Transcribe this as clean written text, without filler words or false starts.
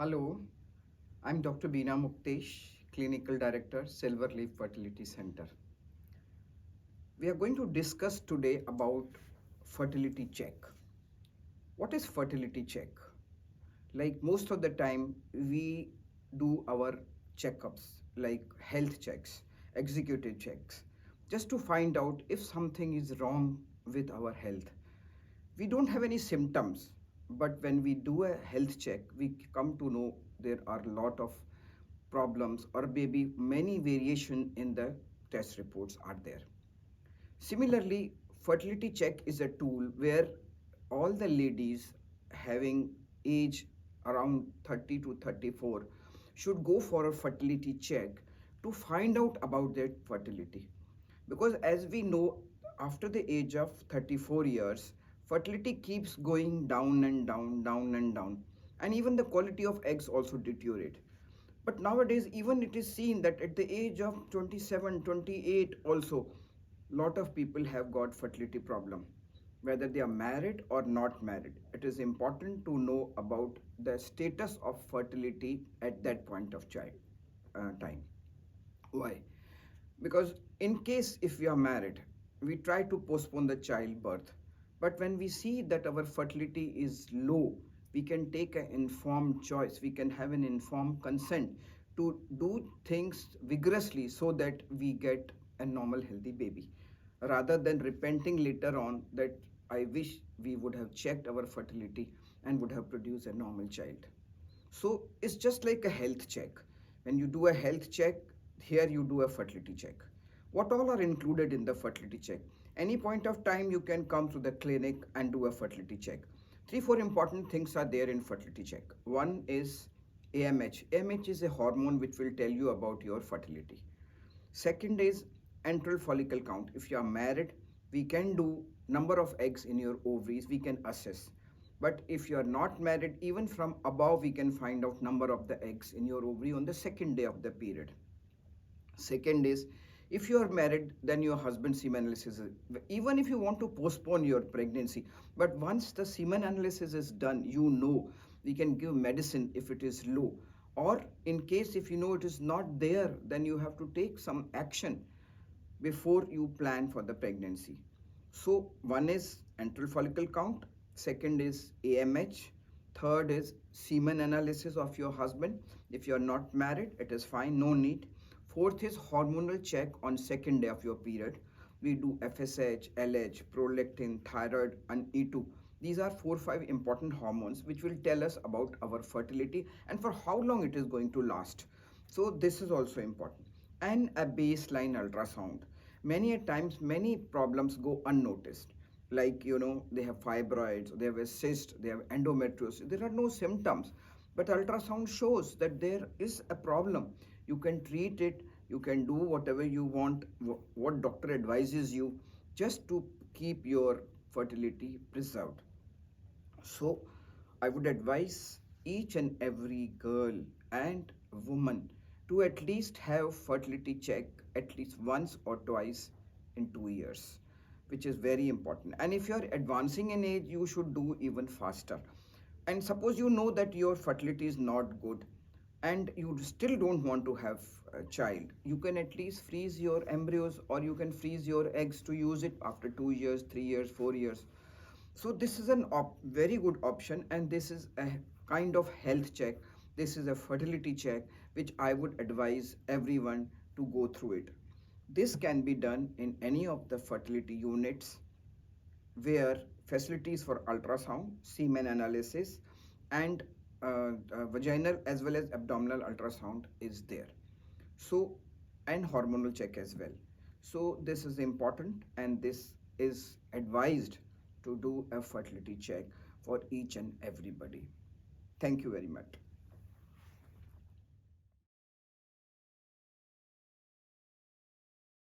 Hello, I'm Dr. Beena Muktesh, Clinical Director, Silverleaf Fertility Center. We are going to discuss today about fertility check. What is fertility check? Like most of the time, we do our checkups, like health checks, executive checks, just to find out if something is wrong with our health. We don't have any symptoms, but when we do a health check, we come to know there are a lot of problems or maybe many variation in the test reports are there. Similarly, fertility check is a tool where all the ladies having age around 30 to 34 should go for a fertility check to find out about their fertility. Because as we know, after the age of 34 years, fertility keeps going down and down, down and down. And even the quality of eggs also deteriorate. But nowadays, even it is seen that at the age of 27, 28 also, lot of people have got fertility problem, whether they are married or not married. It is important to know about the status of fertility at that point of time. Why? Because in case if we are married, we try to postpone the childbirth, but when we see that our fertility is low, we can take an informed choice, we can have an informed consent to do things vigorously so that we get a normal healthy baby, rather than repenting later on that I wish we would have checked our fertility and would have produced a normal child. So it's just like a health check. When you do a health check, here you do a fertility check. What all are included in the fertility check? Any point of time you can come to the clinic and do a fertility check. Three, four important things are there in fertility check. One is AMH. AMH is a hormone which will tell you about your fertility. Second is antral follicle count. If you are married, we can do number of eggs in your ovaries, we can assess. But if you are not married, even from above, we can find out number of the eggs in your ovary on the second day of the period. Second is, if you are married, then your husband's semen analysis even if you want to postpone your pregnancy, but once the semen analysis is done, you know we can give medicine if it is low, or in case if you know it is not there, then you have to take some action before you plan for the pregnancy. So one is antral follicle count, second is AMH, third is semen analysis of your husband. If you are not married, it is fine, no need. Fourth is hormonal check on second day of your period. We do FSH, LH, prolactin, thyroid, and E2. These are 4 5 important hormones which will tell us about our fertility and for how long it is going to last. So this is also important. And a baseline ultrasound. Many a times, many problems go unnoticed. Like, they have fibroids, they have a cyst, they have endometriosis. There are no symptoms, but ultrasound shows that there is a problem. You can treat it, you can do whatever you want, what doctor advises you, just to keep your fertility preserved. So I would advise each and every girl and woman to at least have fertility check at least once or twice in 2 years, which is very important. And if you are advancing in age, you should do even faster. And suppose you know that your fertility is not good and you still don't want to have a child, you can at least freeze your embryos or you can freeze your eggs to use it after 2 years, 3 years, 4 years. So this is an very good option, and this is a kind of health check. This is a fertility check which I would advise everyone to go through it. This can be done in any of the fertility units where facilities for ultrasound, semen analysis, and vaginal as well as abdominal ultrasound is there. So, and hormonal check as well. So this is important, and this is advised to do a fertility check for each and everybody. Thank you very much.